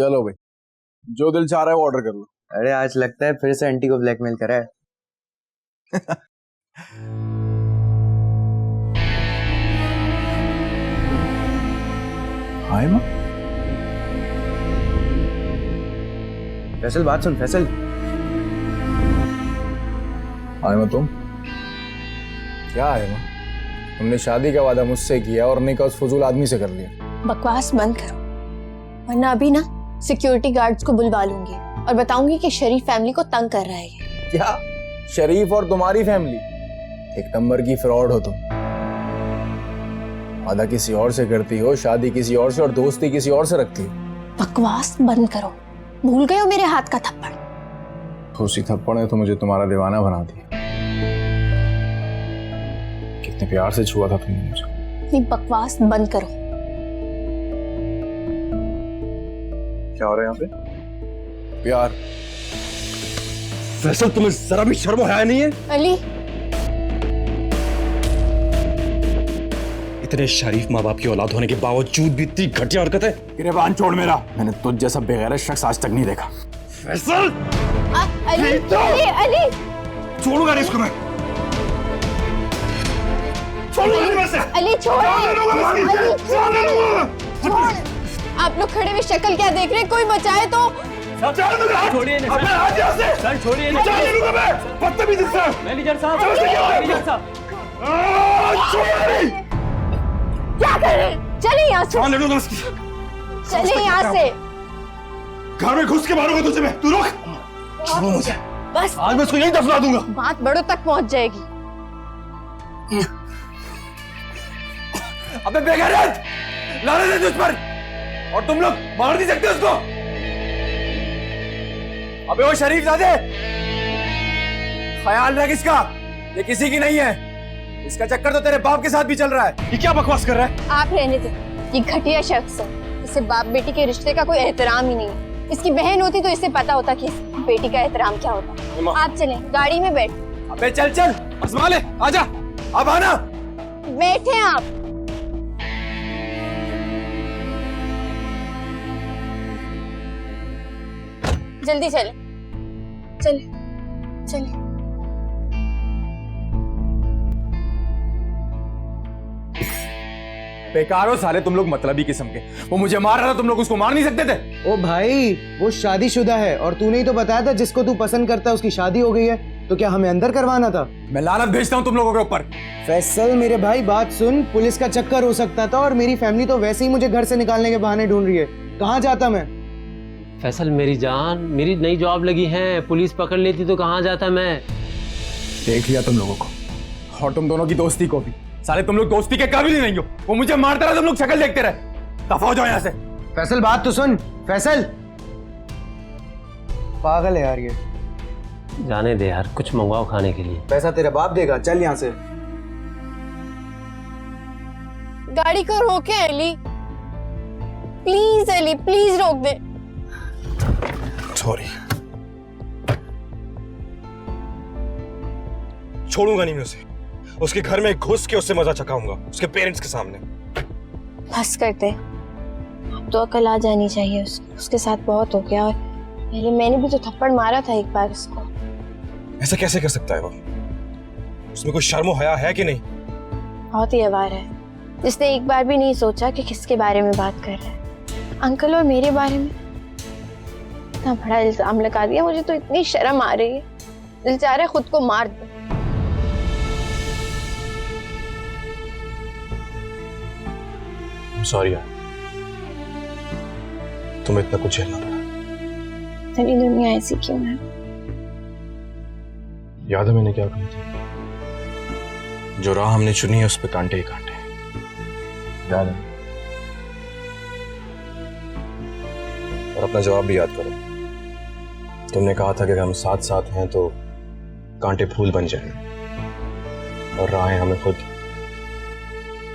चलो भाई, जो दिल चाह रहा है वो ऑर्डर कर लो। अरे आज लगता है फिर से आंटी को ब्लैकमेल करा है। हाय माँ। फैसल बात सुन फैसल। हाय माँ तुम क्या है माँ? तुमने शादी का वादा मुझसे किया और निकाह उस फजूल आदमी से कर लिया। बकवास बंद करो, वरना अभी ना सिक्योरिटी गार्ड्स को बुलवा लूंगी और बताऊंगी कि शरीफ फैमिली को तंग कर रहा है ये। क्या शरीफ और तुम्हारी फैमिली? एक नंबर की फ्रॉड हो तुम। वादा किसी और से करती हो, शादी किसी और से और दोस्ती किसी और से रखती हो। बकवास बंद करो, भूल गए हो मेरे हाथ का थप्पड़? उसी थप्पड़ ने तो मुझे तुम्हारा दीवाना बना दिया। कितने प्यार से छुआ था तुमने मुझे। नहीं, बकवास बंद करो। क्या हो रहा है यहाँ पे? प्यार। फैसल तुम्हें जरा भी शर्म हया नहीं है? अली, इतने शरीफ माँ बाप की औलाद होने के बावजूद भी इतनी घटिया हरकत है। गिरेबान छोड़ मेरा, मैंने तुझ जैसा बेगैरत शख्स आज तक नहीं देखा। फैसल अली, अली, अली, छोड़ूंगा नहीं इसको मैं। छोड़ूंगा नहीं मैं इसे। अली छोड़, अली छोड़। आप लोग खड़े हुए शक्ल क्या देख रहे हैं? कोई बचाए तो। छोड़िए ना सर, छोड़िए ना मैं। बदतमीज इंसान। मैनेजर साहब, मैनेजर साहब। क्या कर रहे हैं? चले यहाँ से, जान ले लूंगा इसकी। चले यहाँ से। घर में घुस के मारूंगा तुझे मैं। तू रुक। छोड़ो मुझे। बस आज मैं इसको यहीं दफना दूंगा। बात बड़ों तक पहुंच जाएगी। अबे बेगैरत, लानत है तुझ पर। और तुम लोग मार नहीं सकते उसको। अबे वो शरीफजादे, ख्याल रख इसका, ये किसी की नहीं है। इसका चक्कर तो तेरे बाप के साथ भी चल रहा है। ये क्या बकवास कर रहा है? आप रहने दो, ये घटिया शख्स है। इसे बाप बेटी के रिश्ते का कोई एहतराम ही नहीं है। इसकी बहन होती तो इसे पता होता कि बेटी का एहतराम क्या होता है। आप चलें, गाड़ी में बैठ। अबे चल चल, आजमा ले, आजा, अब आना। बैठे आप। जल्दी चले, चले, चले। बेकार हो साले तुम लोग, मतलबी किस्म के। वो मुझे मार रहा था, तुम लोग उसको मार नहीं सकते थे? ओ भाई, वो शादीशुदा है और तूने ही तो बताया था जिसको तू पसंद करता है उसकी शादी हो गई है, तो क्या हमें अंदर करवाना था? मैं लानत भेजता हूँ तुम लोगों के ऊपर। फैसल मेरे भाई बात सुन, पुलिस का चक्कर हो सकता था और मेरी फैमिली तो वैसे ही मुझे घर से निकालने के बहाने ढूंढ रही है। कहाँ जाता मैं? फैसल मेरी जान, मेरी नई जॉब लगी है, पुलिस पकड़ लेती तो कहाँ जाता मैं। देख लिया तुम लोगों को, और तुम दोनों की दोस्ती को भी। साले तुम लोग दोस्ती के काबिल ही नहीं हो। वो मुझे मारता रहा, तुम लोग शक्ल देखते रहे। दफा हो जाओ यहाँ से। फैसल बात तो सुन, फैसल। पागल है यार ये। जाने दे यार, कुछ मंगवाओ खाने के लिए। पैसा तेरा बाप देगा, चल यहाँ से। गाड़ी को रोके अली, प्लीज अली, प्लीज रोक दे। सॉरी। छोड़ूंगा नहीं मैं उसे। उसके घर में घुस के उससे मजा चखाऊंगा, उसके पेरेंट्स के सामने। बस करते, अब तो अकल आ जानी चाहिए उसके साथ बहुत हो गया। और पहले मैंने भी तो थप्पड़ मारा था एक बार उसको। ऐसा कैसे कर सकता है वो? उसमें कोई शर्म हया है कि नहीं? बहुत ही अवार है, जिसने एक बार भी नहीं सोचा कि किसके बारे में बात कर रहा है। अंकल और मेरे बारे में इतना बड़ा इल्जाम लगा दिया, मुझे तो इतनी शर्म आ रही है। दिल चाह रहा है खुद को मार दो। सॉरी यार, तुम्हें इतना कुछ झेलना पड़ा। तेरी दुनिया ऐसी क्यों है? याद है मैंने क्या कही थी? जो राह हमने चुनी है उस पे कांटे ही कांटे हैं। याद है? और अपना जवाब भी याद करो। तुमने कहा था कि अगर हम साथ साथ हैं तो कांटे फूल बन जाएंगे और राहें हमें खुद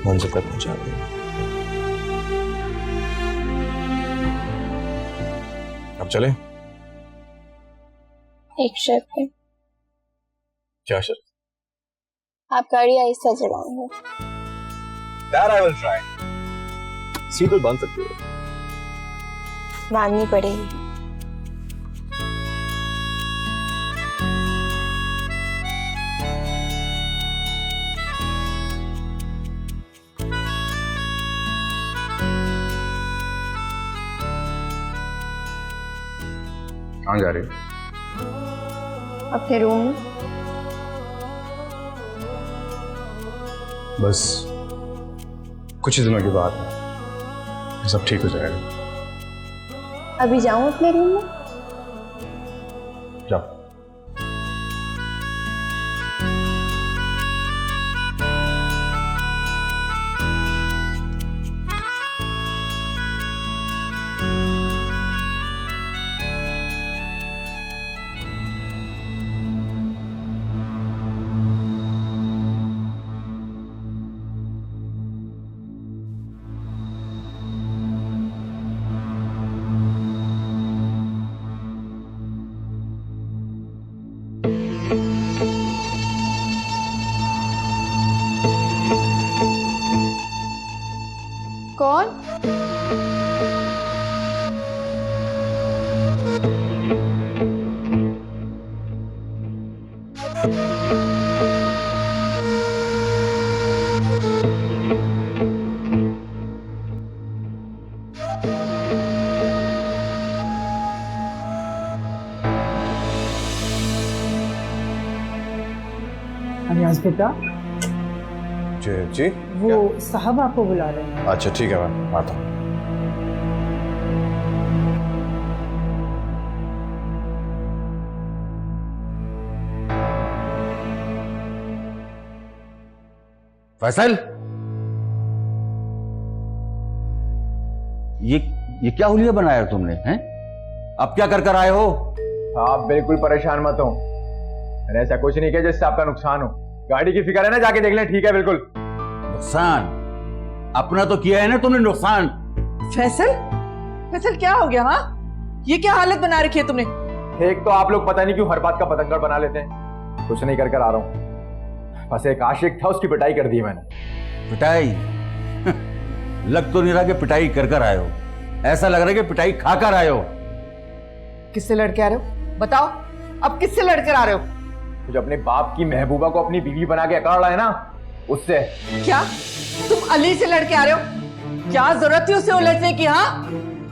मंजिल तक पहुंचा देंगी। अब चले? एक शर्त है। क्या शर्त? आप गाड़ी आहिस्ता चलाएंगे। That I will try. Seat तो बांध सकते हो। माननी पड़ेगी। कहाँ जा रही हो? अपने रूम में। बस कुछ ही दिनों की बात है, सब ठीक हो जाएगा। अभी जाऊं अपने रूम में? जाओ। कौन? अनियाज बेटा, जी जी। वो साहब आपको बुला रहे हैं। अच्छा ठीक है, मैं आता हूँ। फैसल, ये क्या हुलिया बनाया है तुमने, हैं? अब क्या कर आए हो? आप बिल्कुल परेशान मत हो, मैंने ऐसा कुछ नहीं किया जिससे आपका नुकसान हो। गाड़ी की फिक्र है ना, जाके देख लें। ठीक है, बिल्कुल। नुकसान अपना तो किया है ना तुमने, नुकसान। फैसल, फैसल क्या हो गया? हाँ, ये क्या हालत बना रखी है तुमने? एक तो आप लोग पता नहीं क्यों हर बात का पतंगड़ बना लेते हैं। कुछ नहीं कर आ रहा हूँ, बस एक आशिक था, उसकी पिटाई कर दी मैंने। पिटाई? लग तो नहीं रहा कि पिटाई कर आए हो, ऐसा लग रहा है कि पिटाई खाकर आए हो। किससे लड़के आ रहे हो? बताओ, अब किससे लड़कर आ रहे हो? जो अपने बाप की महबूबा को अपनी बीवी बना के अकड़ रहा है ना, उससे। क्या तुम अली से लड़के आ रहे हो? क्या जरूरत थी उसे उलझने की? हाँ,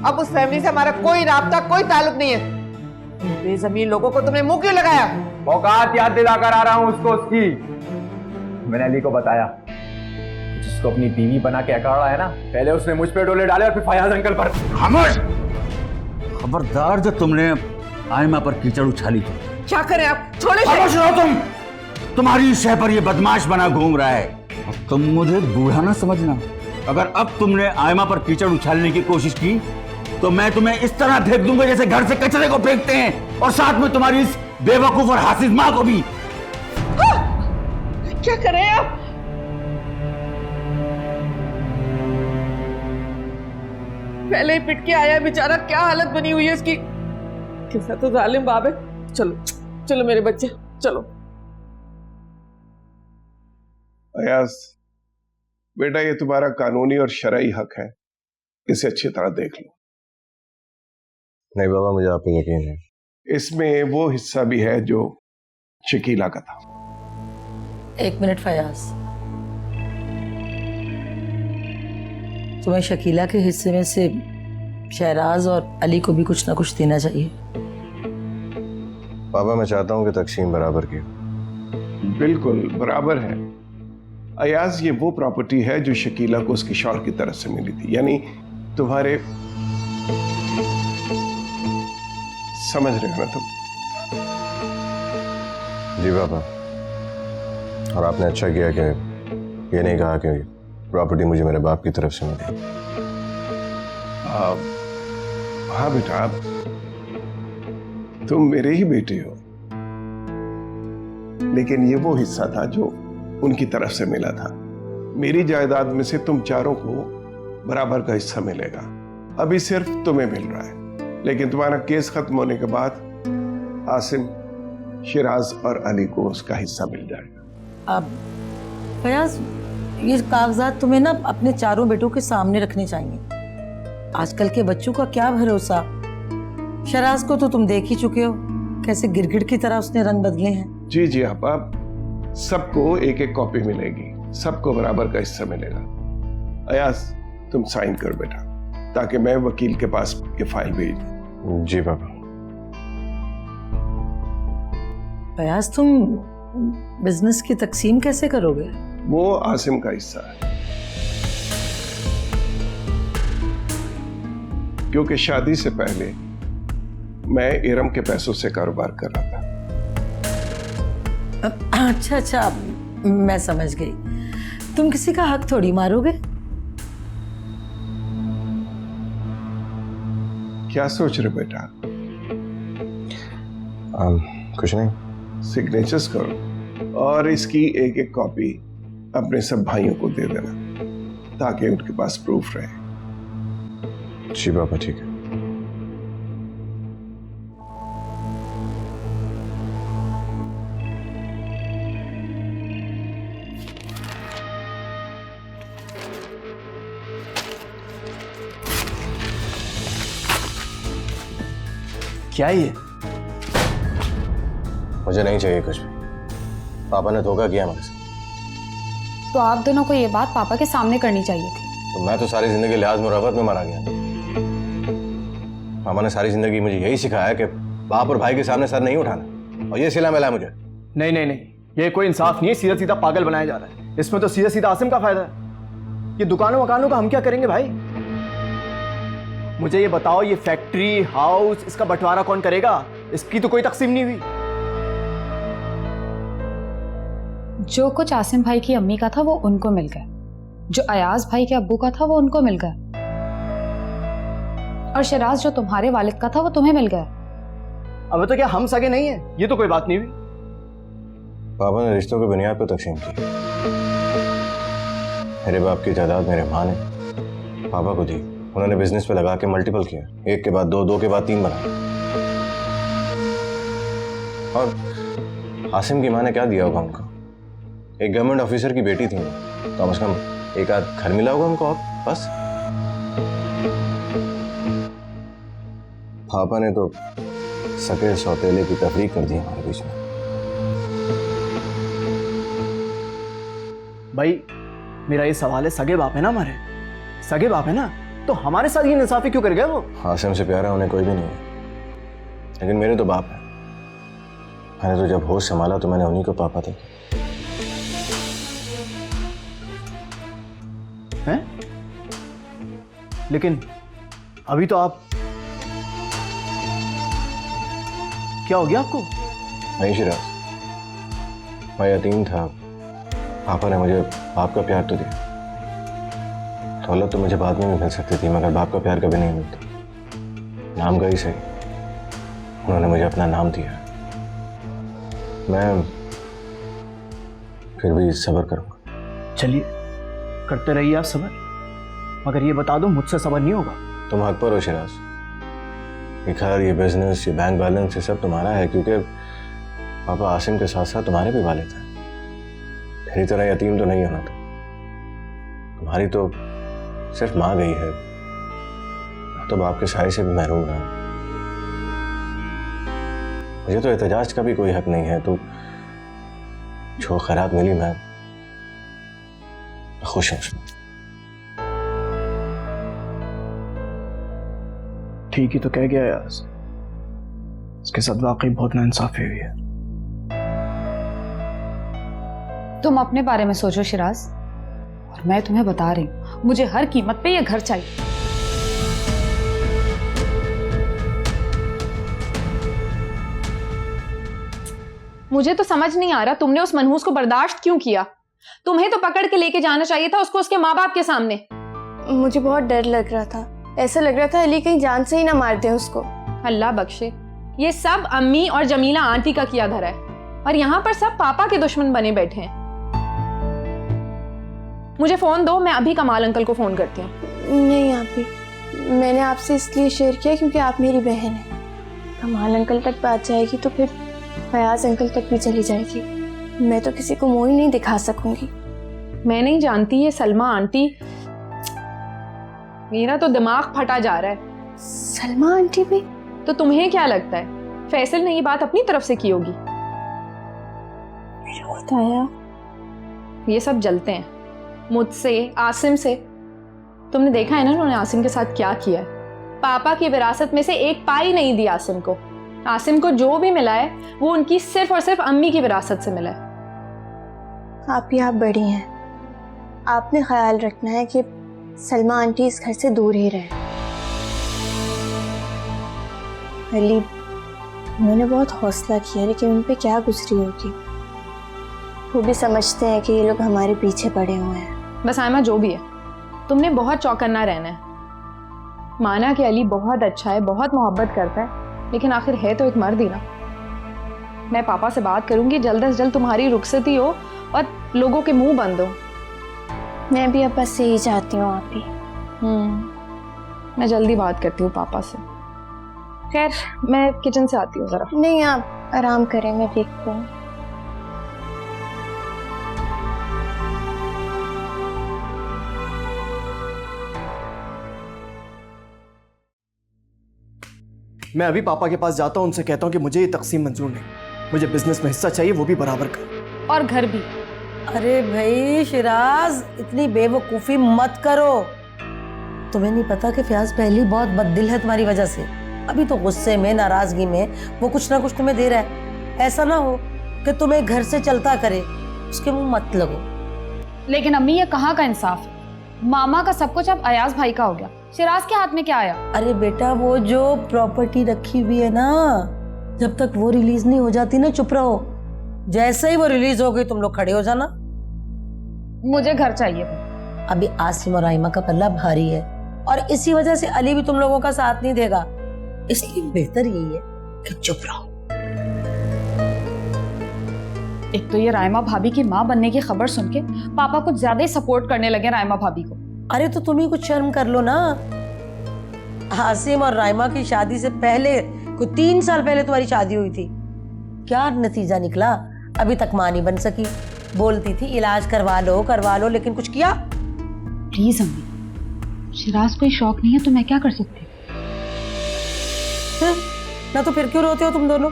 अब उस फैमिली से हमारा कोई राब्ता, कोई ताल्लुक नहीं है। इन बेजमीन लोगों को तुमने मुंह क्यों लगाया? औकात याद दिलाकर आ रहा हूं उसको उसकी। मैंने अली को बताया, जिसको अपनी बीवी बना के अकड़ रहा है ना, पहले उसने मुझ पे डोले डाले और फिर फयाज अंकल पर। खामोश! खबरदार जो तुमने आयमा पर कीचड़ उछाली थी। क्या करें आप? थोड़े खामोश रहो तुम। तुम्हारी शह पर ये बदमाश बना घूम रहा है। अब तुम मुझे बूढ़ा ना समझना। अगर अब तुमने आयमा पर कीचड़ उछालने की कोशिश की तो मैं तुम्हें इस तरह फेंक दूंगा जैसे घर से कचरे को फेंकते हैं, और साथ में तुम्हारी इस बेवकूफ और हासिद मां को भी। क्या करें आप? पहले ही पिट के आया बेचारा, क्या हालत बनी हुई है इसकी। कैसा तो जालिम बाप है। चलो चलो मेरे बच्चे, चलो। अयाज बेटा, ये तुम्हारा कानूनी और शरई हक है, इसे अच्छी तरह देख लो। नहीं बाबा, मुझे आप पे यकीन है। इसमें वो हिस्सा भी है जो शकीला का था। एक मिनट फयाज, तुम्हें शकीला के हिस्से में से शहराज और अली को भी कुछ ना कुछ देना चाहिए। बाबा, मैं चाहता हूँ कि तकसीम बराबर की। बिल्कुल बराबर है अयाज। ये वो प्रॉपर्टी है जो शकीला को उसके शौहर की तरफ से मिली थी, यानी तुम्हारे, समझ रहे हो ना तुम? जी बाबा, और आपने अच्छा किया कि ये नहीं कहा कि प्रॉपर्टी मुझे मेरे बाप की तरफ से मिली। हाँ बेटा, तुम मेरे ही बेटे हो, लेकिन ये वो हिस्सा था जो उनकी तरफ से मिला था। मेरी जायदाद में से तुम चारों को बराबर का हिस्सा मिलेगा। अभी सिर्फ तुम्हें मिल रहा है, लेकिन तुम्हारा केस खत्म होने के बाद आसिम, शिराज और अली को उसका हिस्सा मिल जाएगा। अब फयाज, ये कागजात तुम्हें ना अपने चारों बेटों के सामने रखने चाहिए। आजकल के बच्चों का क्या भरोसा। शराज को तो तुम देख ही चुके हो, कैसे गिरगिट की तरह उसने रंग बदले हैं। जी जी आपा, सबको एक एक कॉपी मिलेगी, सबको बराबर का हिस्सा मिलेगा। अयाज तुम साइन कर बेटा, ताकि मैं वकील के पास ये फाइल भेज दूं। जी पापा। फयाज, तुम बिजनेस की तकसीम कैसे करोगे? वो आसिम का हिस्सा है, क्योंकि शादी से पहले मैं इरम के पैसों से कारोबार कर रहा था। अच्छा अच्छा, मैं समझ गई। तुम किसी का हक थोड़ी मारोगे। क्या सोच रहे बेटा? कुछ नहीं। सिग्नेचर्स करो और इसकी एक एक कॉपी अपने सब भाइयों को दे देना, ताकि उनके पास प्रूफ रहे। जी पापा ठीक है। क्या ये? मुझे नहीं चाहिए कुछ भी। पापा ने धोखा किया मुझसे। तो आप दोनों को ये बात पापा के सामने करनी चाहिए थी। तो मैं तो सारी जिंदगी लिहाज मुरावत में मारा गया। पापा ने सारी जिंदगी मुझे यही सिखाया कि बाप और भाई के सामने सर नहीं उठाना, और ये सिला मिला मुझे। नहीं नहीं नहीं, ये कोई इंसाफ नहीं है, सीधा सीधा पागल बनाया जा रहा है। इसमें तो सीधा सीधा आसिम का फायदा है। ये दुकानों मकानों का हम क्या करेंगे भाई? मुझे ये बताओ, ये फैक्ट्री हाउस इसका बंटवारा कौन करेगा? इसकी तो कोई तकसीम नहीं हुई। जो कुछ आसिम भाई की अम्मी का था वो उनको मिल गया, जो अयाज भाई के अब्बू का था वो उनको मिल गया, और शराज जो तुम्हारे वालिद का था वो तुम्हें मिल गया। अब तो क्या हम सगे नहीं है? ये तो कोई बात नहीं हुई। पापा ने रिश्तों की बुनियाद पर तकसीम की। मेरे बाप की जायदाद मेरे माँ ने पापा को दी। उन्होंने बिजनेस पे लगा के मल्टीपल किया, एक के बाद दो, दो के बाद तीन बनाया। और आसिम की माँ ने क्या दिया होगा उनको? एक गवर्नमेंट ऑफिसर की बेटी थी, कम से कम एक आध घर मिला होगा उनको, और बस। पापा ने तो सके सौतेले की तफरीक कर दी हमारे बीच में। भाई मेरा ये सवाल है, सगे बाप है ना हमारे, सगे बाप है ना, तो हमारे साथ ये इंसाफी क्यों कर गया वो? आसिम से प्यारा उन्हें कोई भी नहीं है, लेकिन मेरे तो बाप है। मैंने तो जब होश संभाला तो मैंने उन्हीं को पापा देखा। हैं? लेकिन अभी तो आप, क्या हो गया आपको? नहीं शिराज, मैं यतीम था, पापा ने मुझे बाप का प्यार तो दिया। दौलत तो मुझे बाद में भी मिल सकती थी, मगर बाप का प्यार कभी नहीं मिलता। नाम का ही सही, उन्होंने मुझे अपना नाम दिया। मैं फिर भी सब्र करूंगा। चलिए करते रहिए आप सब्र, मगर ये बता दो मुझसे सब्र नहीं होगा। तुम हक पर हो शिराज, ये घर, ये बिजनेस, ये बैंक बैलेंस, ये सब तुम्हारा है, क्योंकि पापा आसिम के साथ साथ तुम्हारे भी वालिद हैं। मेरी तरह यतीम तो नहीं होना था। तुम्हारी तो सिर्फ माँ गई है, तो बाप के साए से भी महरूम रहा। मुझे तो एहतजाज का भी कोई हक नहीं है, तो जो खैरात मिली मैं खुश हूं उसमें। ठीक ही तो कह गया यार, इसके साथ वाकई बहुत नाइंसाफी हुई है। तुम अपने बारे में सोचो शिराज, और मैं तुम्हें बता रही हूँ, मुझे हर कीमत पे ये घर चाहिए। मुझे तो समझ नहीं आ रहा तुमने उस मनहूस को बर्दाश्त क्यों किया। तुम्हें तो पकड़ के लेके जाना चाहिए था उसको उसके माँ बाप के सामने। मुझे बहुत डर लग रहा था, ऐसा लग रहा था अली कहीं जान से ही ना मार दे उसको। अल्लाह बख्शे, ये सब अम्मी और जमीला आंटी का किया धरा है, और यहाँ पर सब पापा के दुश्मन बने बैठे हैं। मुझे फोन दो, मैं अभी कमाल अंकल को फोन करती हूँ। नहीं आप भी, मैंने आपसे इसलिए शेयर किया क्योंकि आप मेरी बहन है। कमाल अंकल तक बात जाएगी तो फिर फयाज अंकल तक भी चली जाएगी। मैं तो किसी को मुंह ही नहीं दिखा सकूंगी। मैं नहीं जानती ये सलमा आंटी, मेरा तो दिमाग फटा जा रहा है। सलमा आंटी भी? तो तुम्हें क्या लगता है फैसल ने ये बात अपनी तरफ से की होगी? बताया ये सब जलते हैं मुझसे, आसिम से। तुमने देखा है ना उन्होंने आसिम के साथ क्या किया है। पापा की विरासत में से एक पाई नहीं दी आसिम को। आसिम को जो भी मिला है वो उनकी सिर्फ और सिर्फ अम्मी की विरासत से मिला है। आप ही आप बड़ी हैं, आपने ख्याल रखना है कि सलमा आंटी इस घर से दूर ही रहे। अली, उन्होंने बहुत हौसला किया, लेकिन उन पे क्या गुजरी होगी। वो भी समझते हैं कि ये लोग हमारे पीछे पड़े हुए हैं। बस आयमा, जो भी है तुमने बहुत चौकन्ना रहना है। माना कि अली बहुत अच्छा है, बहुत मोहब्बत करता है, लेकिन आखिर है तो एक मर्द ही ना। मैं पापा से बात करूंगी, जल्द से जल्द तुम्हारी रुखसती हो और लोगों के मुंह बंद हो। मैं भी अब बस यही चाहती हूँ आप ही। मैं जल्दी बात करती हूँ पापा से। खैर, मैं किचन से आती हूँ जरा। नहीं, आप आराम करें, मैं देखती हूँ। मैं अभी पापा के पास जाता हूँ, उनसे कहता हूँ कि मुझे ये तकसीम मंजूर नहीं, मुझे बिजनेस में हिस्सा चाहिए, वो भी बराबर कर। और घर भी। अरे भाई शिराज, इतनी बेवकूफ़ी मत करो। तुम्हें नहीं पता कि फयाज पहली बहुत बददिल है तुम्हारी वजह से। अभी तो गुस्से में, नाराजगी में वो कुछ ना कुछ तुम्हें दे रहा है। ऐसा ना हो कि तुम्हें घर से चलता करे, उसके मुंह मत लगो। लेकिन अम्मी, ये कहाँ का इंसाफ? मामा का सब कुछ अब अयाज भाई का हो गया, शिराज के हाथ में क्या आया? अरे बेटा, वो जो प्रॉपर्टी रखी हुई है ना, जब तक वो रिलीज नहीं हो जाती ना, चुप रहो। जैसे ही वो रिलीज हो गई तुम लोग खड़े हो जाना। मुझे घर चाहिए। अभी आसिम और आइमा का पल्ला भारी है और इसी वजह से अली भी तुम लोगों का साथ नहीं देगा, इसलिए बेहतर यही है कि चुप रहो। एक तो ये रायमा भाभी की माँ बनने की खबर सुन के पापा कुछ ज्यादा ही सपोर्ट करने लगे रायमा भाभी को। अरे तो तुम ही कुछ शर्म कर लो ना। आसिम और रायमा की शादी से पहले, कोई 3 साल पहले तुम्हारी शादी हुई थी। क्या नतीजा निकला? अभी तक मां नहीं बन सकी। बोलती थी इलाज करवा लो, लेकिन कुछ किया? प्लीज अम्मी, शिराज कोई शौक नहीं है तो मैं क्या कर सकती हूँ? ना तो फिर क्यों रोते हो तुम दोनों?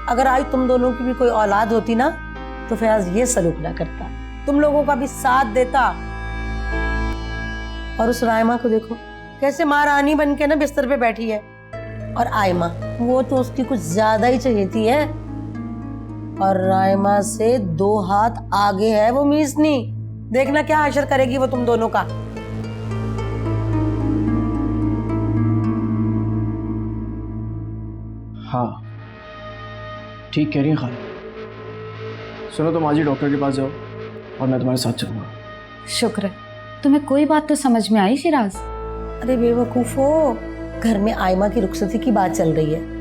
अगर आज तुम दोनों की भी कोई औलाद होती ना, तो फयाज ये सलूक ना करता, तुम लोगों का भी साथ देता। और उस रायमा को देखो कैसे महारानी बन के ना बिस्तर पे बैठी है। और आयमा, वो तो उसकी कुछ ज्यादा ही चाहिए है। और रायमा से 2 हाथ आगे है वो मीसनी। देखना क्या हशर करेगी वो तुम दोनों का। हाँ, ठीक कह रही है खाला। सुनो, तुम आज ही डॉक्टर के पास जाओ और मैं तुम्हारे साथ चलूंगा। शुक्र है, तुम्हें कोई बात तो समझ में आई शिराज? अरे बेवकूफो, घर में आयमा की रुखसती की बात चल रही है।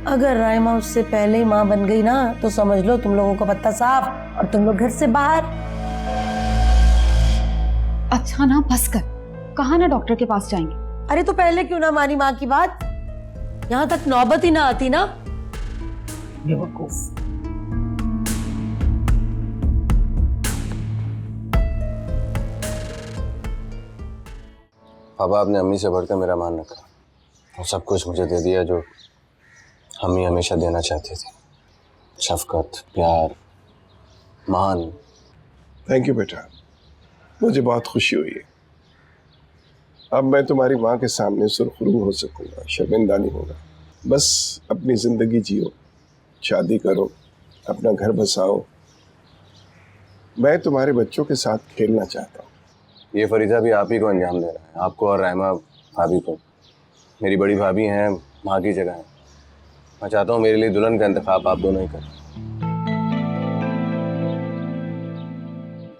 अगर रायमा उससे पहले ही माँ बन गई ना, तो समझ लो तुम लोगों का पत्ता साफ और तुम लोग घर से बाहर। अच्छा ना, बस कर, कहा ना डॉक्टर के पास जाएंगे। अरे तो पहले क्यों ना मानी माँ की बात? यहाँ तक नौबत ही ना आती ना। बेवकूफ। पापा, आपने अम्मी से बढ़कर मेरा मान रखा और सब कुछ मुझे दे दिया जो अम्मी हमेशा देना चाहती थी। शफकत, प्यार, मान। थैंक यू बेटा, मुझे बहुत खुशी हुई है। अब मैं तुम्हारी माँ के सामने सुरखरू हो सकूंगा, शर्मिंदा नहीं होगा। बस अपनी जिंदगी जियो, शादी करो, अपना घर बसाओ। मैं तुम्हारे बच्चों के साथ खेलना चाहता हूँ। ये फरीदा भी आप ही को अंजाम दे रहा है, आपको और रायमा भाभी को। मेरी बड़ी भाभी हैं, माँ की जगह है। मैं चाहता हूँ मेरे लिए दुल्हन का इंतखाब आप दोनों ही करें।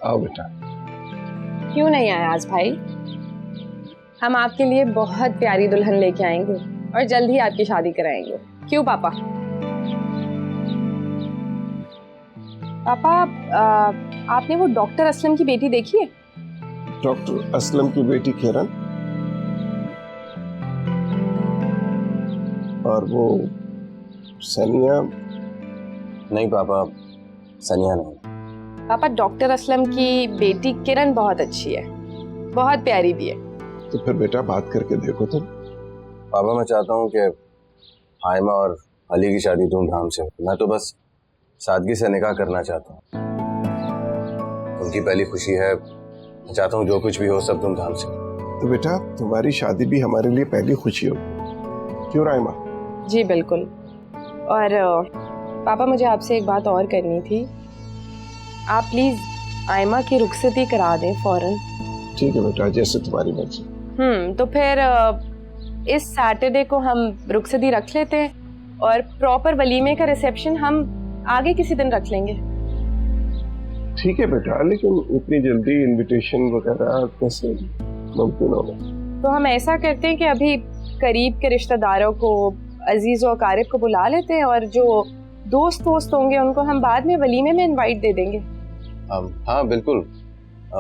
आओ बेटा। क्यों नहीं आया आज भाई? हम आपके लिए बहुत प्यारी दुल्हन लेके आएंगे और जल्द ही आपकी शादी कराएंगे। क्यों पापा? पापा, आपने वो डॉक्टर असलम की बेटी देखी है? डॉक्टर असलम की बेटी किरण? और वो सनिया? नहीं पापा, सनिया नहीं। पापा, डॉक्टर असलम की बेटी किरण बहुत अच्छी है, बहुत प्यारी भी है। तो फिर बेटा बात करके देखो तुम। पापा मैं चाहता हूँ कि आयमा और अली की शादी धूमधाम से हो। मैं तो बस सादगी से निकाह करना चाहता हूँ। उनकी पहली खुशी है, मैं चाहता हूँ जो कुछ भी हो सब धूमधाम से। तो बेटा तुम्हारी शादी भी हमारे लिए पहली खुशी होगी, क्यों राइमा? जी बिल्कुल। और पापा मुझे आपसे एक बात और करनी थी। आप प्लीज आयमा की रुखसती करा दें फौरन। ठीक है बेटा, जैसे तुम्हारी मर्जी। तो फिर इस सैटरडे को हम रुखसती रख लेते हैं और प्रॉपर वलीमे का रिसेप्शन हम आगे किसी दिन रख लेंगे। ठीक है बेटा, लेकिन इतनी जल्दी इनविटेशन वगैरह कैसे मुमकिन होगा? तो हम ऐसा करते हैं कि अभी करीब के रिश्तेदारों को, अजीज और कारिब को बुला लेते हैं और जो दोस्त होंगे उनको हम बाद में वलीमे में इनवाइट दे देंगे। हाँ बिल्कुल।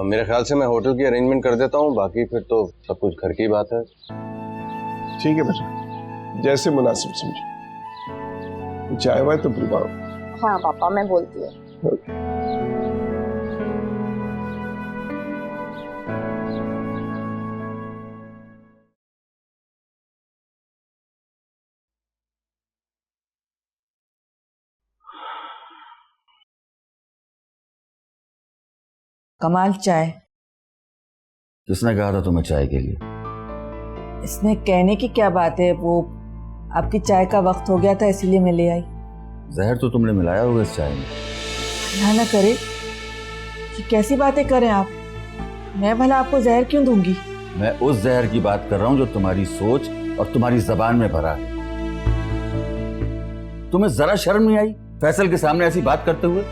मेरे ख्याल से मैं होटल की अरेंजमेंट कर देता हूँ, बाकी फिर तो सब कुछ घर की बात है। ठीक है बेटा, जैसे मुनासिब समझो। चाय वाय तो बुलवाओ। हाँ पापा मैं बोलती हूँ। कमाल चाय। किसने कहा था तुम्हें चाय के लिए? इसमें कहने की क्या बात है, वो आपकी चाय का वक्त हो गया था इसीलिए मैं ले आई। जहर तो तुमने मिलाया होगा इस चाय में। अल्लाह ना करे, ये कैसी बातें करें आप? मैं भला आपको जहर क्यों दूंगी? मैं उस जहर की बात कर रहा हूँ जो तुम्हारी सोच और तुम्हारी जबान में भरा है। तुम्हें जरा शर्म नहीं आई फैसल के सामने ऐसी बात करते हुए?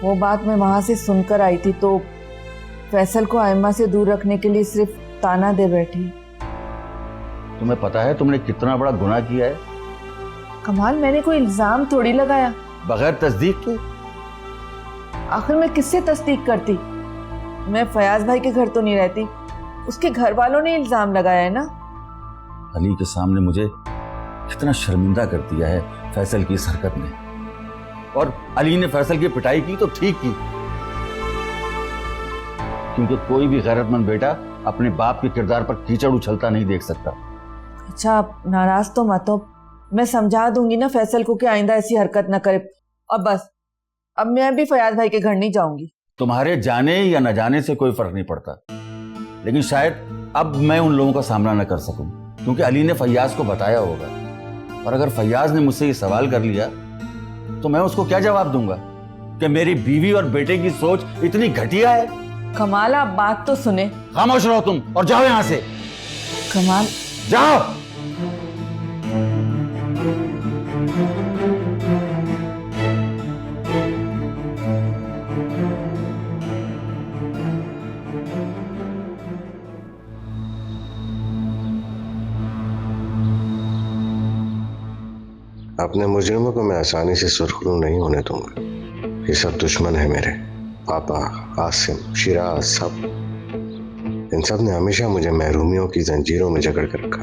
वो बात मैं वहां से सुनकर आई थी तो फैसल को आयमा से दूर रखने के लिए सिर्फ ताना दे बैठी। तुम्हें पता है तुमने कितना बड़ा गुनाह किया है? कमाल, मैंने कोई इल्जाम थोड़ी लगाया। बगैर तस्दीक के? आखिर मैं किससे तस्दीक करती? मैं फयाज भाई के घर तो नहीं रहती, उसके घर वालों ने इल्जाम लगाया है ना। अली के सामने मुझे कितना शर्मिंदा कर दिया है फैसल की इस हरकत ने। और अली ने फैसल की पिटाई की तो ठीक की, क्योंकि कोई भी गैरतमंद बेटा अपने बाप के किरदार पर कीचड़ उछलता नहीं देख सकता। अच्छा आप नाराज तो मत हो, मैं समझा दूंगी ना फैसल को कि आइंदा ऐसी हरकत न करे। अब बस, अब मैं भी फयाज भाई के घर नहीं जाऊंगी। तुम्हारे जाने या न जाने से कोई फर्क नहीं पड़ता, लेकिन शायद अब मैं उन लोगों का सामना न कर सकूं, क्योंकि अली ने फैयाज को बताया होगा। और अगर फैयाज ने मुझसे ये सवाल कर लिया तो मैं उसको क्या जवाब दूंगा कि मेरी बीवी और बेटे की सोच इतनी घटिया है? कमाल, आप बात तो सुने। खामोश रहो तुम और जाओ यहां से। कमाल, जाओ। अपने मुजरिमों को मैं आसानी से सुरखरू नहीं होने दूंगा। ये सब दुश्मन है मेरे। पापा, आसिम, शिराज, सब इन सब ने हमेशा मुझे महरूमियों की जंजीरों में जकड़ कर रखा।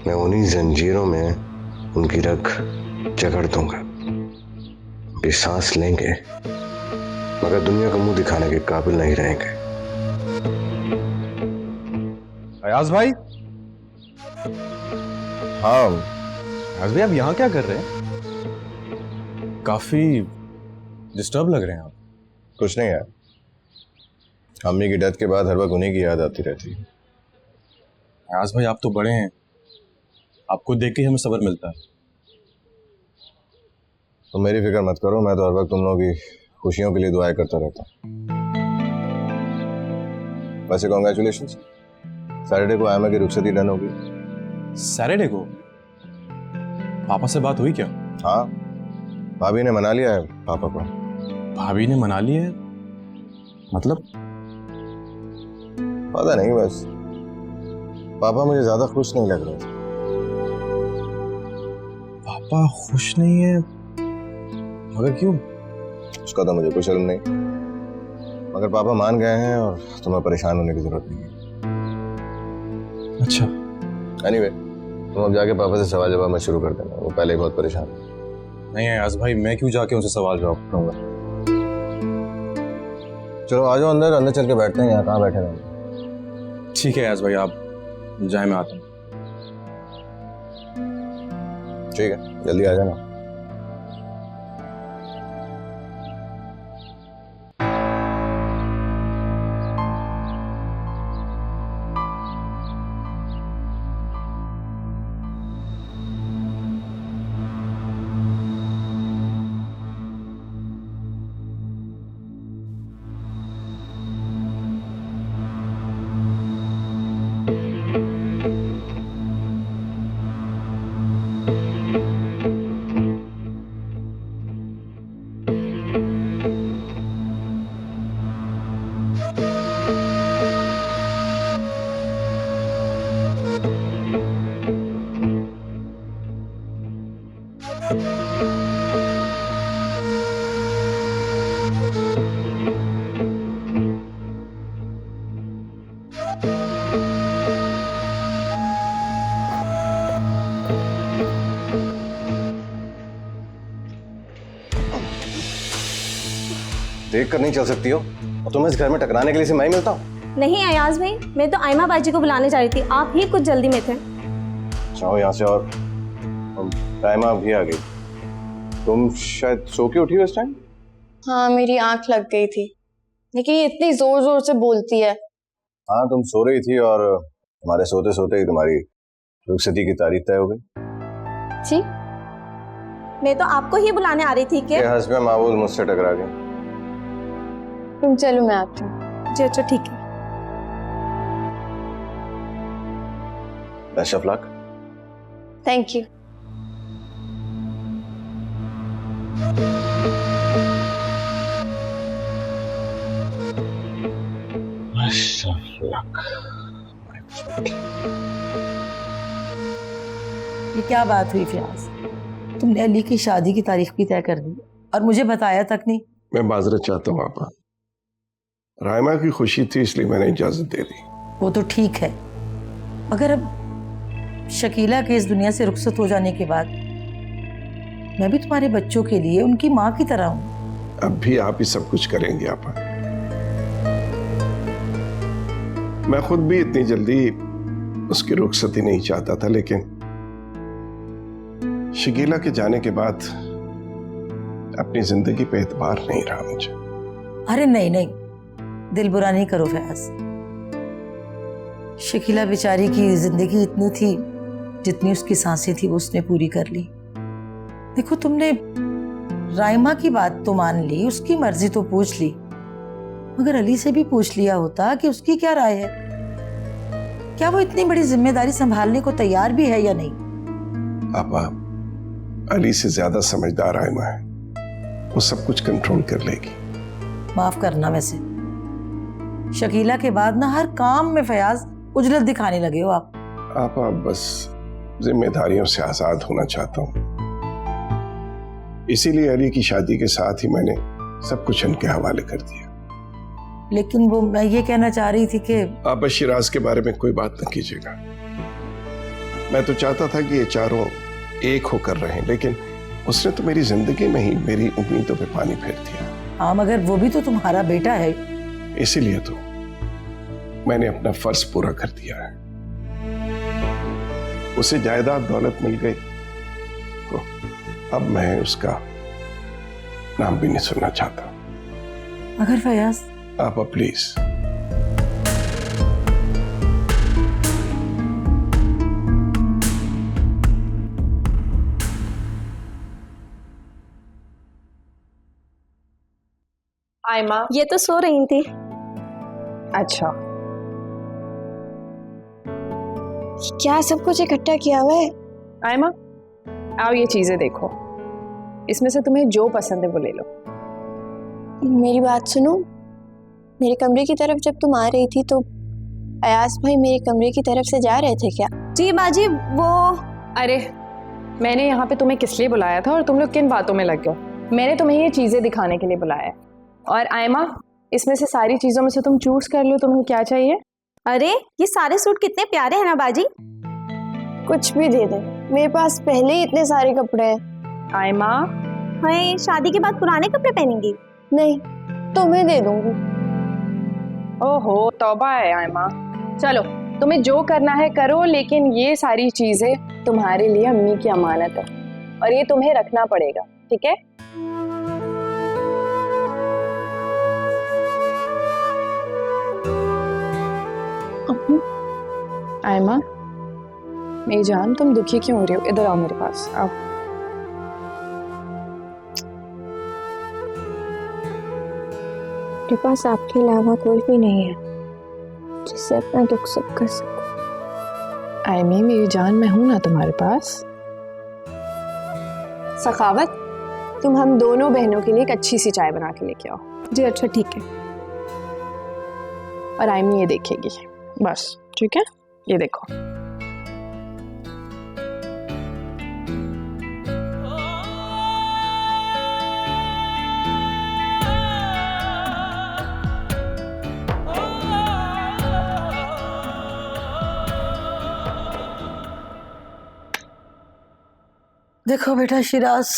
मैं उन्हीं जंजीरों में उनकी रग जकड़ दूंगा। वे सांस लेंगे मगर दुनिया को मुंह दिखाने के काबिल नहीं रहेंगे। अयाज भाई? हाँ अयाज भाई, आप यहाँ क्या कर रहे हैं? काफी डिस्टर्ब लग रहे हैं आप। कुछ नहीं यार, अम्मी की डेथ के बाद हर वक्त उन्हीं की याद आती रहती है। अयाज भाई, आप तो बड़े हैं, आपको देख के हमें सब्र मिलता है। तो मेरी फिक्र मत करो, मैं तो हर वक्त तुम लोगों की खुशियों के लिए दुआएं करता रहता हूँ। वैसे कॉन्ग्रेचुलेशंस, सैटरडे को आयमा की रुखसती डन होगी। सैटरडे को? पापा से बात हुई क्या? हाँ, भाभी ने मना लिया है पापा को। भाभी ने मना लिया है? मतलब? पता नहीं, बस पापा मुझे ज्यादा खुश नहीं लग रहे थे। पापा खुश नहीं है? मगर क्यों? उसका तो मुझे कुछ इल्म नहीं, मगर पापा मान गए हैं और तुम्हें परेशान होने की जरूरत नहीं है। अच्छा, एनीवे, तुम अब जाके पापा से सवाल जवाब मत शुरू कर देना, वो पहले ही बहुत परेशान है। नहीं अयाज भाई, मैं क्यों जाके उनसे सवाल जवाब करूंगा? चलो आ जाओ अंदर, अंदर चल के बैठते हैं। यहाँ कहाँ बैठे रहेंगे? ठीक है यास भाई, आप जाए, मैं आता हूँ। ठीक है, जल्दी आ जाना। देख कर नहीं चल सकती हो, और तुम्हें इस घर में टकराने के लिए मैं ही मिलता हूँ। नहीं अयाज भाई, मैं तो आयमा बाजी को बुलाने जा रही थी, आप ही कुछ जल्दी में थे। जाओ यहाँ से। और आयमा भी आ गई। तुम शायद सो के उठी हो इस टाइम? हाँ, मेरी आंख लग गई थी, लेकिन ये इतनी जोर जोर से बोलती है। हाँ, तुम सो रही थी और तुम्हारे सोते सोते ही तुम्हारी रुखसती की तारीख तय हो गई। जी, मैं तो आपको ही बुलाने आ रही थी कि हस्बे मामूल मुझसे टकरा गए। तुम चलो, मैं आती हूँ। जी अच्छा ठीक है। Best of luck. Thank you. Best of luck. ये क्या बात हुई फियाज? तुमने अली की शादी की तारीख भी तय कर दी और मुझे बताया तक नहीं। मैं माजरत चाहता हूँ आपा, रायमा की खुशी थी इसलिए मैंने इजाजत दे दी। वो तो ठीक है, मगर अब शकीला के इस दुनिया से रुखसत हो जाने के बाद मैं भी तुम्हारे बच्चों के लिए उनकी माँ की तरह हूँ। अब भी आप ही सब कुछ करेंगे आपा। मैं खुद भी इतनी जल्दी उसकी रुखसती नहीं चाहता था, लेकिन शकीला के जाने के बाद अपनी जिंदगी पे एतबार नहीं रहा मुझे। अरे नहीं नहीं, दिल बुरा नहीं करो फयाज। शकीला बेचारी की जिंदगी इतनी थी जितनी उसकी सांसें थी वो उसने पूरी कर ली। देखो, तुमने राइमा की बात तो मान ली, उसकी मर्जी तो पूछ ली, मगर अली से भी पूछ लिया होता कि उसकी क्या राय है, क्या वो इतनी बड़ी जिम्मेदारी संभालने को तैयार भी है या नहीं। आपा, अली से ज्यादा समझदार राइमा है, वो सब कुछ कंट्रोल कर लेगी। माफ करना, वैसे शकीला के बाद ना हर काम में फयाज उजलत दिखाने लगे हो आप। बस जिम्मेदारियों से आजाद होना चाहता हूँ, इसीलिए अली की शादी के साथ ही मैंने सब कुछ इनके हवाले कर दिया। लेकिन वो मैं ये कहना चाह रही थी कि आप बस शिराज के बारे में कोई बात न कीजिएगा। मैं तो चाहता था कि ये चारों एक होकर रहें, लेकिन उसने तो मेरी जिंदगी में ही मेरी उम्मीदों पे पानी फेर दिया। हाँ, मगर वो भी तो तुम्हारा बेटा है। इसीलिए तो मैंने अपना फर्ज पूरा कर दिया है। उसे जायदाद दौलत मिल गई तो अब मैं उसका नाम भी नहीं सुनना चाहता। मगर फयाज, आप प्लीज। आयमा, ये तो सो रही थी। अच्छा, क्या सब कुछ इकट्ठा किया हुआ है? आयमा आओ, ये चीजें देखो, इसमें से तुम्हें जो पसंद है वो ले लो। मेरी बात सुनो, मेरे कमरे की तरफ जब तुम आ रही थी तो अयास भाई मेरे कमरे की तरफ से जा रहे थे क्या? जी बाजी, वो अरे मैंने यहाँ पे तुम्हें किस लिए बुलाया था और तुम लोग किन बातों में लग गए? मैंने तुम्हें ये चीजें दिखाने के लिए बुलाया है। और आयमा, इसमें से सारी चीजों में से तुम चूज कर लो तुम्हें क्या चाहिए। अरे ये सारे सूट कितने प्यारे हैं ना बाजी। कुछ भी दे दे, मेरे पास पहले ही इतने सारे कपड़े हैं। आयमा, मैं शादी के बाद पुराने कपड़े पहनेंगी? नहीं, तुम्हें दे दूंगी। ओहो तौबा है आयमा, चलो तुम्हें जो करना है करो, लेकिन ये सारी चीजें तुम्हारे लिए अम्मी की अमानत है और ये तुम्हें रखना पड़ेगा, ठीक है? आयमा, मेरी जान, तुम दुखी क्यों हो रही हो? इधर आओ मेरे पास, आओ। मेरे पास आपके अलावा कोई भी नहीं है जिससे अपना दुख सुख कर सकूं। आयमी मेरी जान, मैं हूं ना तुम्हारे पास। सखावत, तुम हम दोनों बहनों के लिए एक अच्छी सी चाय बना के लेके आओ। जी अच्छा ठीक है। और आयमी ये देखेगी बस, ठीक है? ये देखो। देखो बेटा शिराज,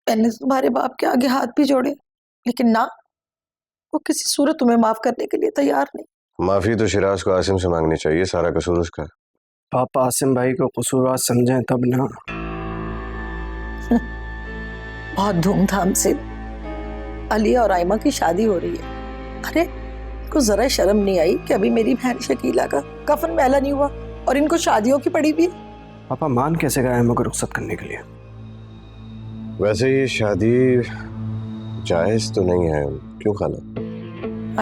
मैंने तुम्हारे बाप के आगे हाथ भी जोड़े, लेकिन ना, वो किसी सूरत तुम्हें माफ करने के लिए तैयार नहीं। माफी तो शिराज को आसिम से मांगनी चाहिए, सारा कसूर उसका है। पापा आसिम भाई को कसूरवार समझें तब ना। बहुत धूमधाम से अली और आयमा की शादी हो रही है। अरे इनको जरा शर्म नहीं आई कि अभी मेरी बहन शकीला का कफन मैला नहीं हुआ और इनको शादियों की पड़ी भी। पापा मान कैसे गए आयमा को रुखसत करने के लिए? वैसे ये शादी जायज तो नहीं है, क्यों खाला?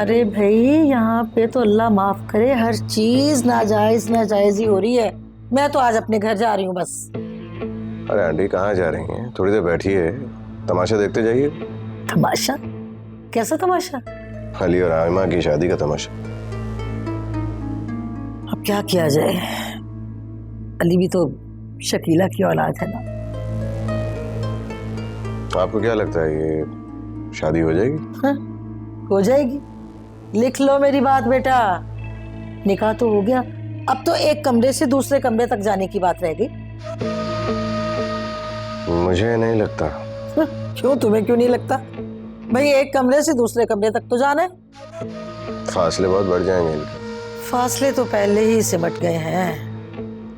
अरे भाई यहाँ पे तो अल्लाह माफ करे हर चीज नाजायज नाजायज ही हो रही है। मैं तो आज अपने घर जा रही हूँ बस। अरे आंटी कहाँ जा रही हैं? थोड़ी देर बैठिए, तमाशा देखते जाइए। तमाशा? कैसा तमाशा? अली और आयमा की शादी का तमाशा। अब क्या किया जाए, अली भी तो शकीला की औलाद है ना। आपको क्या लगता है ये शादी हो जाएगी? हाँ, हो जाएगी। लिख लो मेरी बात बेटा, निकाह तो हो गया, अब तो एक कमरे से दूसरे कमरे तक जाने की बात रह गई। मुझे नहीं लगता। क्यों, तुम्हें क्यों नहीं लगता? भाई एक कमरे से दूसरे कमरे तक तो जाना है। फासले बहुत बढ़ जाएंगे इनके। फासले तो पहले ही सिमट गए हैं,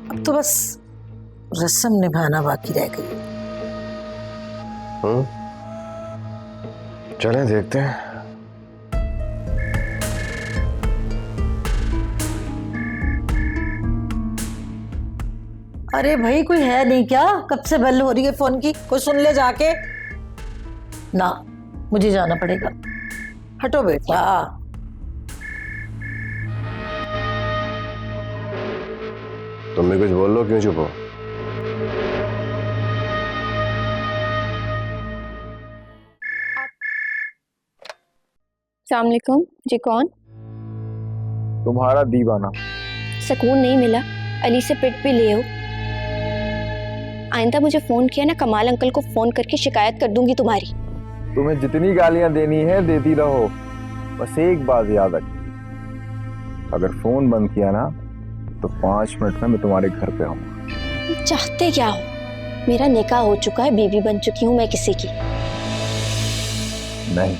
अब तो बस रस्म निभाना बाकी रह गई। चलें देखते हैं। अरे भाई कोई है नहीं क्या? कब से बेल हो रही है फोन की, कोई सुन ले जाके। ना, मुझे जाना पड़ेगा। हटो बेटा। तुम भी कुछ बोल लो, क्यों चुप हो? अस्सलाम वालेकुम जी। कौन? तुम्हारा दीवाना। सुकून नहीं मिला, अली से पिट भी ले हो। आइंदा मुझे फोन किया ना, कमाल अंकल को फोन करके शिकायत कर दूंगी तुम्हारी। तुम्हें जितनी गालियां देनी है देती रहो, बस एक बात याद रखना, अगर फोन बंद किया ना तो 5 मिनट में मैं तुम्हारे घर पे आऊंगा। चाहते क्या हो? मेरा निकाह हो चुका है, बीवी बन चुकी हूं मैं किसी की। नहीं,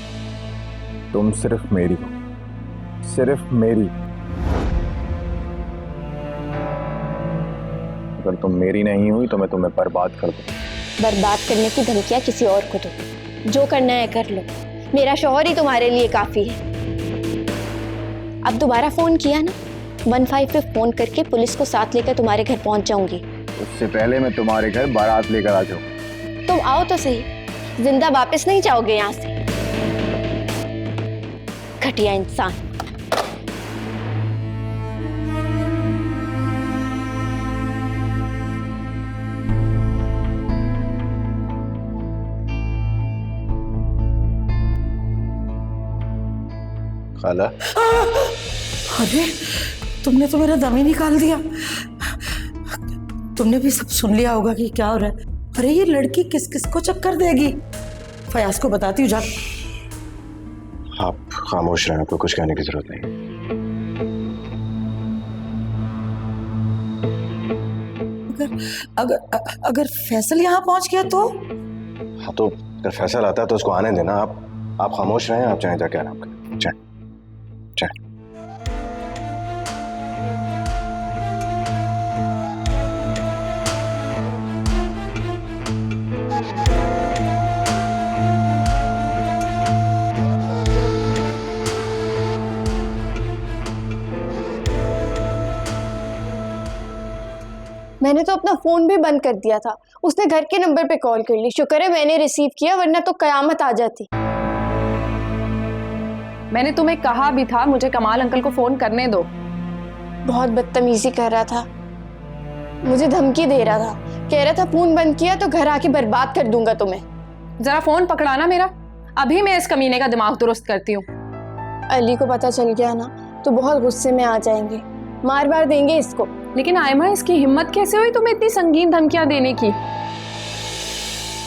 तुम सिर्फ मेरी हो, सिर्फ मेरी। अगर तुम मेरी नहीं हुई तो मैं तुम्हें बर्बाद कर दूं। बर्बाद करने की धमकियां किसी और को दो, जो करना है कर लो, मेरा शौहर ही तुम्हारे लिए काफी है। अब दोबारा फोन किया ना, 15 पे फोन करके पुलिस को साथ लेकर तुम्हारे घर पहुंच जाऊंगी। उससे पहले मैं तुम्हारे घर बारात लेकर आ जाऊं। तुम आओ तो सही, जिंदा वापस नहीं जाओगे यहाँ से। घटिया इंसान। खाला, अरे तुमने तो मेरा दम ही निकाल दिया। तुमने भी सब सुन लिया होगा कि क्या हो रहा है। अरे ये लड़की किस किस को चक्कर देगी? फयाज को बताती हूँ, जा। आप खामोश रहें, आपको कुछ कहने की जरूरत नहीं। अगर फैसल यहाँ पहुंच गया तो? हाँ तो अगर फैसल आता है तो उसको आने देना। आप खामोश रहें, आप चाहें जाके आराम करें। चाहे मैंने तो अपना फोन भी बंद कर दिया था। उसने घर के नंबर पे कॉल कर ली। शुक्र है मैंने रिसीव किया, वरना तो कयामत आ जाती। मैंने तुम्हें कहा भी था मुझे कमाल अंकल को फोन करने दो। बहुत बदतमीजी कर रहा था, मुझे धमकी दे रहा था, कह रहा था फोन बंद किया तो घर आके बर्बाद कर दूंगा तुम्हें। जरा फोन पकड़ाना मेरा, अभी मैं इस कमीने का दिमाग दुरुस्त करती हूँ। अली को पता चल गया ना तो बहुत गुस्से में आ जाएंगे, मार मार देंगे इसको। लेकिन आयमा, इसकी हिम्मत कैसे हुई तुम्हें इतनी संगीन धमकियां देने की?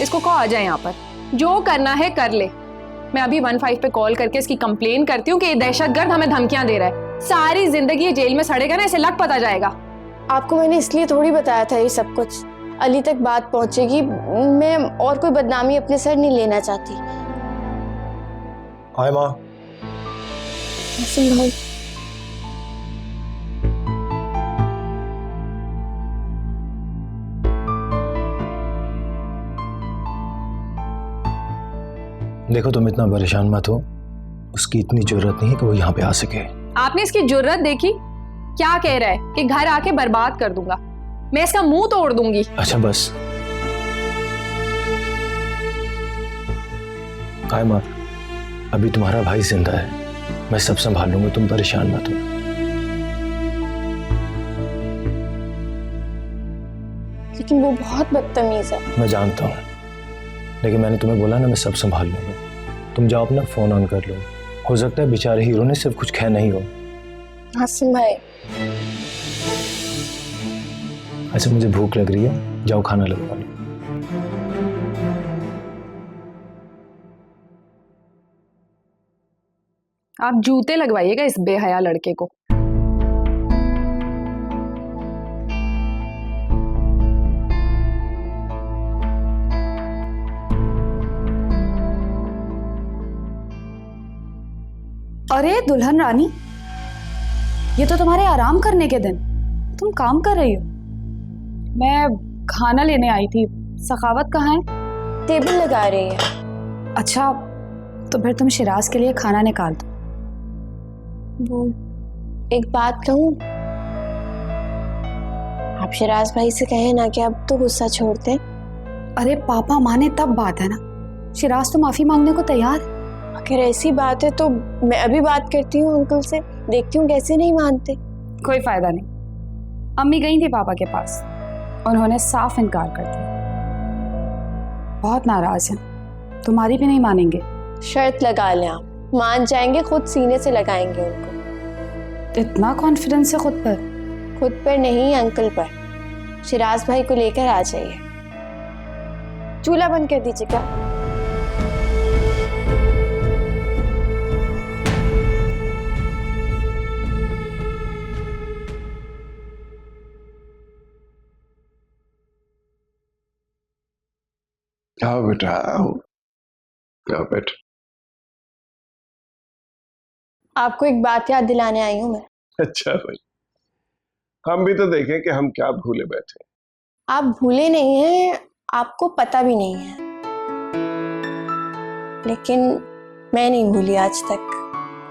इसको कहो आ जाए यहाँ पर, जो करना है कर ले। मैं अभी 15 पे कॉल करके इसकी कंप्लेन करती हूँ कि ये दहशतगर्द हमें धमकियां दे रहा है। सारी जिंदगी ये जेल में सड़ेगा ना, इसे लग पता जाएगा। आपको मैंने इसलिए थोड़ी बताया था ये सब कुछ, अली तक बात पहुंचेगी। मैं और कोई बदनामी अपने सर नहीं लेना चाहती। आयमा, आसिम भाई, देखो तुम इतना परेशान मत हो, उसकी इतनी जरूरत नहीं है कि वो यहाँ पे आ सके। आपने इसकी जुर्रत देखी? क्या कह रहा है कि घर आके बर्बाद कर दूंगा, मैं इसका मुंह तोड़ दूंगी। अच्छा बस आयमा, अभी तुम्हारा भाई जिंदा है, मैं सब संभाल लूंगा, तुम परेशान मत हो। लेकिन वो बहुत बदतमीज है। मैं जानता हूँ, लेकिन मैंने तुम्हें बोला ना मैं सब संभाल लूंगा। तुम जाओ अपना फोन ऑन कर लो, हो सकता है बेचारे हीरो ने सिर्फ कुछ कह नहीं हो। आसिम भाई, अच्छा मुझे भूख लग रही है, जाओ खाना लगवा लो। आप जूते लगवाइएगा इस बेहया लड़के को। अरे दुल्हन रानी, ये तो तुम्हारे आराम करने के दिन, तुम काम कर रही हो। मैं खाना लेने आई थी, सखावत कहाँ है? टेबल लगा रही है। अच्छा, तो फिर तुम शिराज के लिए खाना निकाल दो। वो एक बात कहूँ, आप शिराज भाई से कहे ना कि अब तो गुस्सा छोड़ते। अरे पापा माने तब बात है ना, शिराज तो माफी मांगने को तैयार है। अगर ऐसी बात है तो मैं अभी बात करती हूँ अंकल से, देखती हूँ कैसे नहीं मानते। कोई फायदा नहीं, अम्मी गई थी पापा के पास, उन्होंने साफ इनकार कर दिया। बहुत नाराज हैं, तुम्हारी भी नहीं मानेंगे। शर्त लगा लें आप, मान जाएंगे, खुद सीने से लगाएंगे उनको। इतना कॉन्फिडेंस है खुद पर? खुद पर नहीं, अंकल पर। शिराज भाई को लेकर आ जाइए। चूल्हा बंद कर दीजिएगा। आओ बेटा आओ, आओ बैठ। आपको एक बात याद दिलाने आई हूँ मैं। अच्छा भाई, हम भी तो देखें कि हम क्या भूले बैठे। आप भूले नहीं हैं, आपको पता भी नहीं है, लेकिन मैं नहीं भूली आज तक।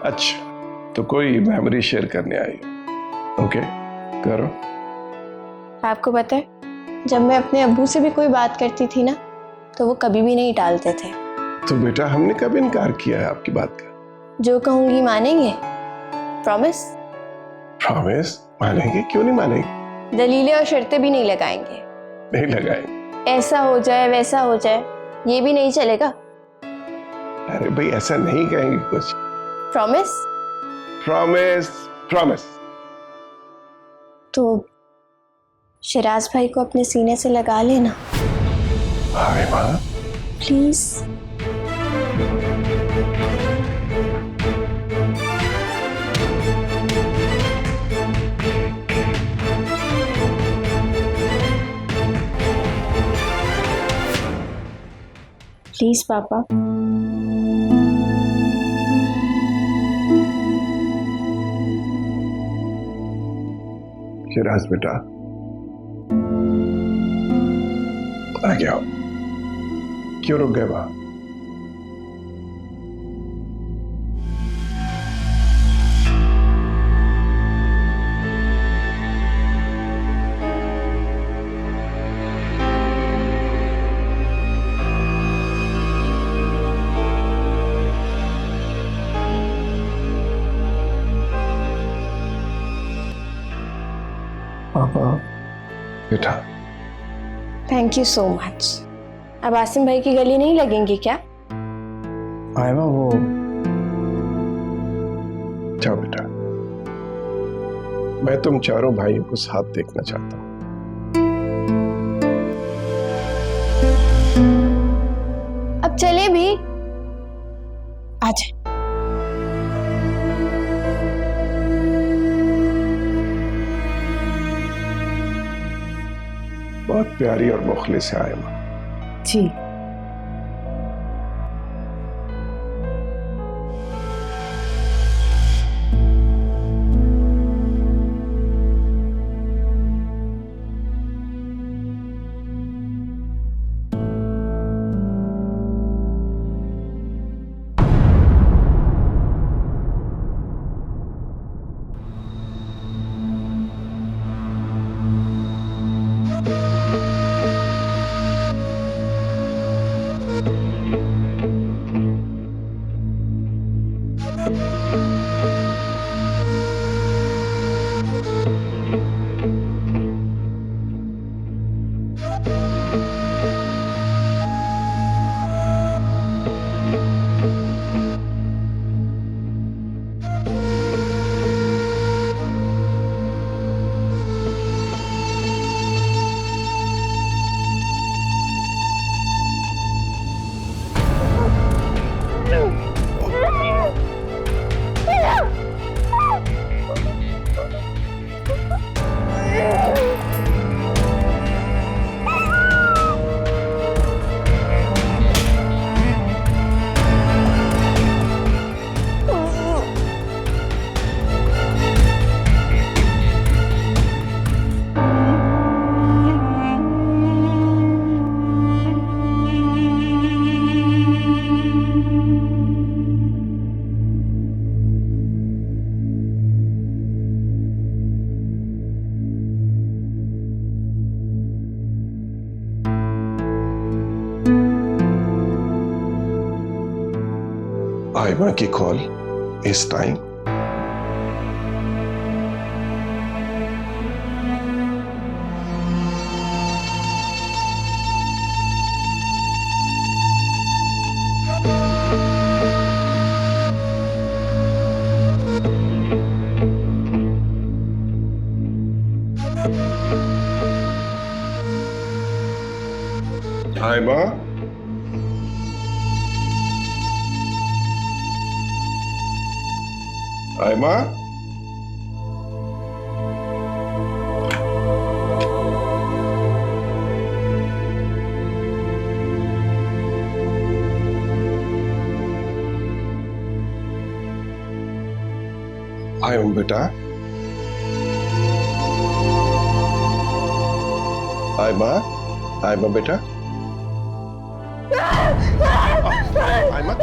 अच्छा, तो कोई मेमोरी शेयर करने आई हो? ओके, करो। आपको पता है, जब मैं अपने अब्बू से भी कोई बात करती थी ना, तो वो कभी भी नहीं टालते थे। तो बेटा हमने कब इनकार किया है आपकी बात का? जो कहूंगी मानेंगे? प्रॉमिस? प्रॉमिस? मानेंगे, क्यों नहीं मानेंगे? दलीलें और शर्तें भी नहीं लगाएंगे। नहीं लगाएंगे। ऐसा हो जाए वैसा हो जाए, ये भी नहीं चलेगा। अरे भाई ऐसा नहीं कहेंगे कुछ। प्रॉमिस? Promise promise. तो शिराज भाई को अपने सीने से लगा लेना। अरे माँ प्लीज। प्लीज पापा। शिराज बेटा आगे आओ। क्यों रुक गए वहां? हाँ बेटा। Thank you so much. अब आसिम भाई की गली नहीं लगेंगी क्या? आयमा वो, जाओ बेटा, मैं तुम चारों भाइयों को साथ देखना चाहता हूं। अब चले भी। आज बहुत प्यारी और मुखलिस है आयमा। जी आयमा की कॉल इस टाइम? आयमा, आयमा, आयमा बेटा, आयमा, आयमा बेटा, आयमा,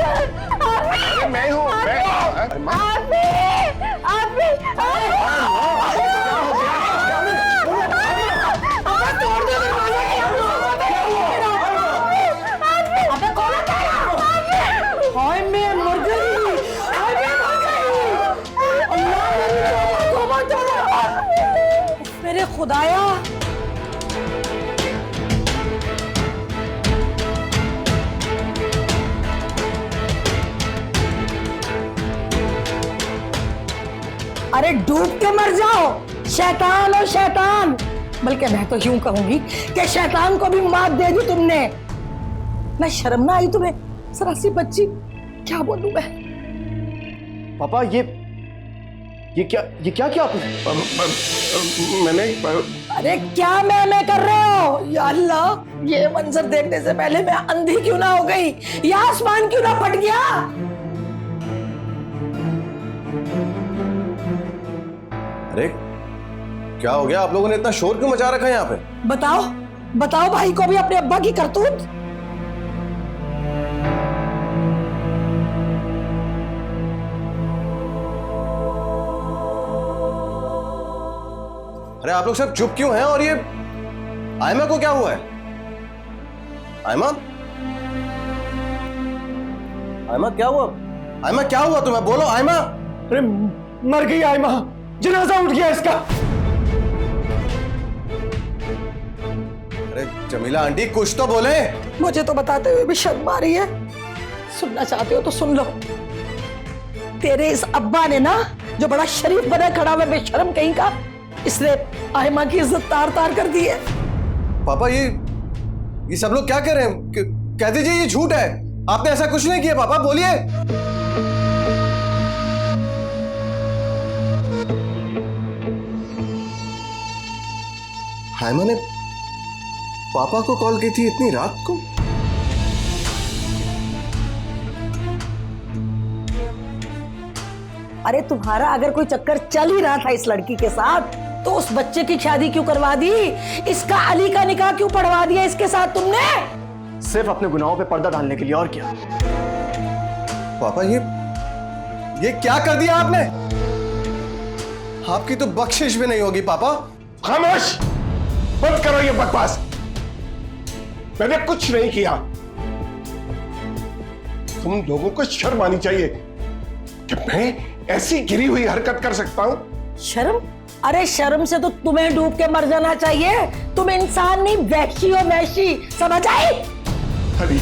अरे मैं हूँ, मैं आयमा, मेरे खुदाया, अरे डूब के मर जाओ शैतान और शैतान। बल्कि मैं तो यूं कहूंगी कि शैतान को भी मात दे दी तुमने। मैं शर्म ना आई तुम्हें? सरासी बच्ची, क्या बोलूं मैं? पापा ये क्या किया आपने? मैंने अरे क्या मैं कर रहे हो? या अल्लाह, ये मंजर देखने से पहले मैं अंधी क्यों ना हो गई, या आसमान क्यों ना फट गया? अरे क्या हो गया? आप लोगों ने इतना शोर क्यों मचा रखा है यहाँ पे? बताओ बताओ भाई को भी अपने अब्बा की करतूत। अरे आप लोग सब चुप क्यों हैं? और ये आयमा को क्या हुआ है? आयमा, आयमा क्या हुआ? आयमा क्या हुआ तुम्हें? बोलो आयमा। अरे मर गई आयमा, जनाजा उठ गया इसका। अरे जमीला आंटी कुछ तो बोले। मुझे तो बताते हुए भी शर्म आ रही है। सुनना चाहते हो तो सुन लो। तेरे इस अब्बा ने ना, जो बड़ा शरीफ बना खड़ा हुआ बेशर्म कहीं का, इसने आयमा की इज्जत तार तार कर दी है। पापा ये सब लोग क्या कह रहे हैं? कह दीजिए ये झूठ है, आपने ऐसा कुछ नहीं किया। पापा बोलिए। हायमा ने पापा को कॉल की थी इतनी रात को? अरे तुम्हारा अगर कोई चक्कर चल ही रहा था इस लड़की के साथ, तो उस बच्चे की शादी क्यों करवा दी? इसका अली का निकाह क्यों पढ़वा दिया इसके साथ तुमने? सिर्फ अपने गुनाहों पे पर्दा डालने के लिए, और क्या? पापा ये क्या कर दिया आपने? आपकी तो बख्शिश भी नहीं होगी पापा। खामोश, बंद करो ये बकवास। मैंने कुछ नहीं किया। तुम लोगों को शर्म आनी चाहिए कि मैं ऐसी गिरी हुई हरकत कर सकता हूं। शर्म? अरे शर्म से तो तुम्हें डूब के मर जाना चाहिए। तुम इंसान नहीं, वैशी हो वैशी, समझ आई? अली